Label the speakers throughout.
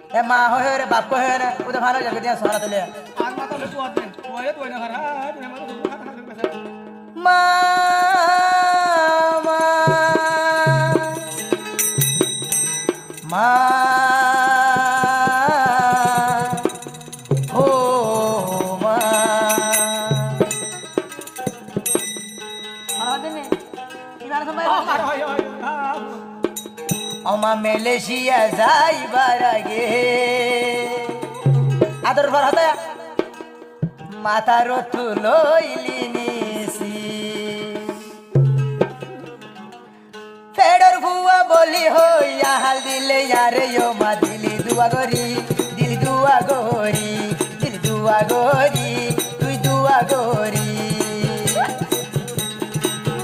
Speaker 1: এ মা হয়ে রে বাপ হয়ে রে ওদের ভালো যাবে দিয়া সরা তুলে
Speaker 2: আর মাথা লো তুই আছেন তুই না খারা তুমি আমার তো খাতা খাতা পেছে
Speaker 1: মা মা মা ও মা আরাধনে ইনার সময়
Speaker 2: আর হয় হয়
Speaker 1: আমা মালয়েশিয়া যাইবার আগে আদর ভর হতা মাথার তুলইলি নিছি ফেডর ভুয়া বলি হইয়া হাল দিলে আরে ও মা দিলি দুয়া গরি দিলি দুয়া গরি দিলি দুয়া গরি তুই দুয়া গরি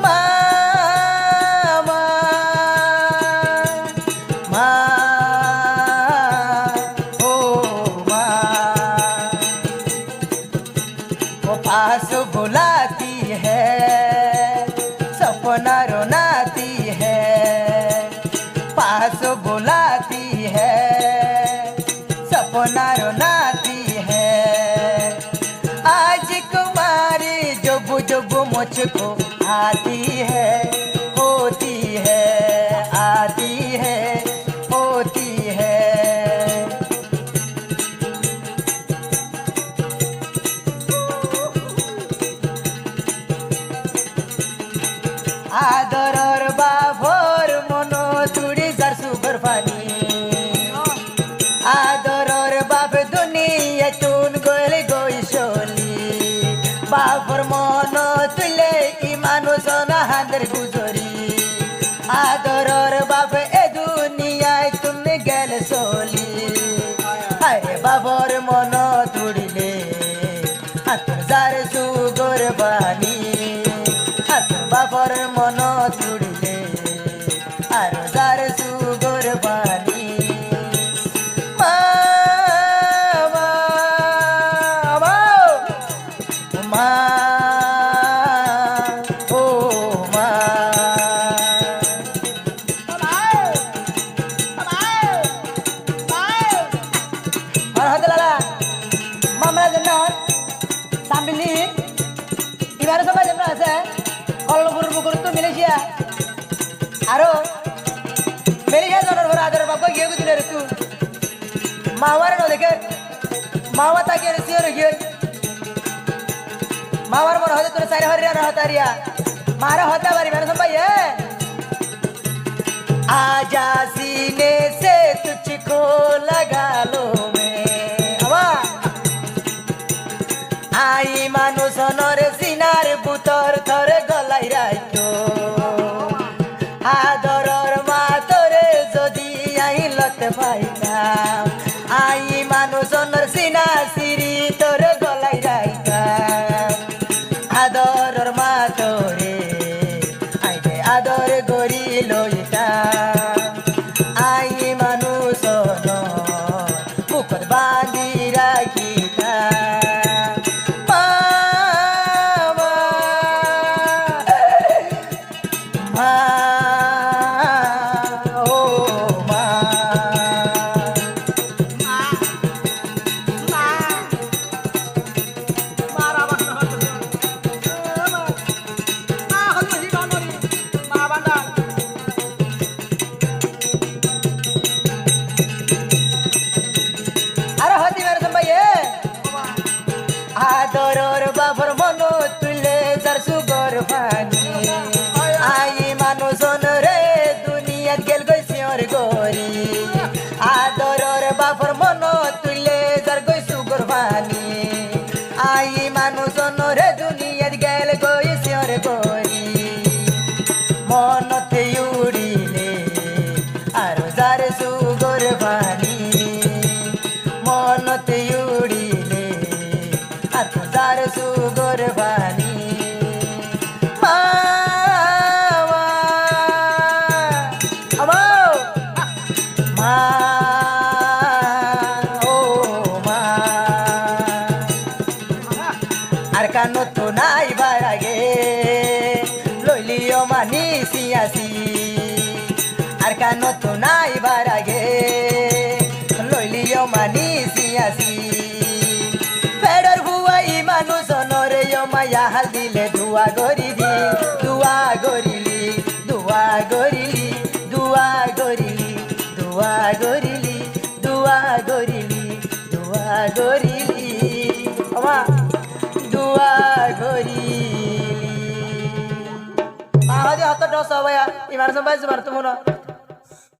Speaker 1: মা মা মা ও মা वो पास बुलाती है सपना रोनाती है पास बुलाती है सपना रोनाती है आज कुमारी जब जब मुझको आती है होती है आती है होती है আদরর বাভর মন তুড়ি যার সুগর পানি আদরর বাপ দুনিয়া চুন গলে গৈশলি বাপর মন তুলে ই মানুষ না হাদের গুজরি আদরর বাপ এ দুনিয়ায় তুমি গেল চলি আরে বাবর মন তুড়িলে হাতর যার সুগর বানি বাবর মন তুড়িলে আর যার সুগর বানি মা মা মা ও মা আর হাতে লালা মামলা জন্য সামবিলি এবারে সবাই যেমন আছে কলমপুর পুকুর তো মালয়েশিয়া আরো মালয়েশিয়া জনের ঘরে আদর বাবা গিয়ে দিলে রে তুই মাওয়ার ন দেখে মাওয়া তাকে রে সিওর গিয়ে মাওয়ার মনে হয় তোর চারি হরিয়া না হতারিয়া মারা হতা বাড়ি মানে সবাই आजा सीने से तुझको लगा लो मैं हवा आई মানুষ নরে সিনার বুতর ধরে গলাই রাখো আদরর মা তোরে যদি আইলত পাইতাম আই মানুষ নর সিনা সিরি তোরে গলাই রাখতাম আদরর মা তোরে আইবে আদর গরি লইতাম আই মানুষ নর বুকত বাঁধি রাখিতাম মা ও মা
Speaker 2: মারা বাসনা হচ্ছে মা হচ্ছে হি ডনরি মা বান্দা
Speaker 1: আরে হতি মেরে সম্ভাই আদরর বাবর মন তুলে যার সুগর পানি আই মানুষ রে দুনিয়াত গেল গইছি ওর গরি আদরর বাবর মন তুলে যার গই সুগর পানি আই মানুষ রে দুনিয়াত গেল গইছি ওর গরি মনতে উড়িলে আর যার সুগর পানি মনতে উড়িলে আর যার সুগর পানি মা মা ও মা আর কানো তো নাই বারাগে লইলিও মানিসি আসি আর কানো তো নাই বারাগে লইলিও মানি সিয়াসি পেড়র ভুয়াই মানুষ নরে মায়া হাল দিলে দুয়া গরিলি দুয়া গরিলি দুয়া গরিলি দুয়া গরিলি দুয়া গরিলি দুয়া গরিলি দুয়া গরিলি আমা দুয়া গরিলি আহাদি হত ডস ভাইয়া ইমার সবাই জমার তো মনে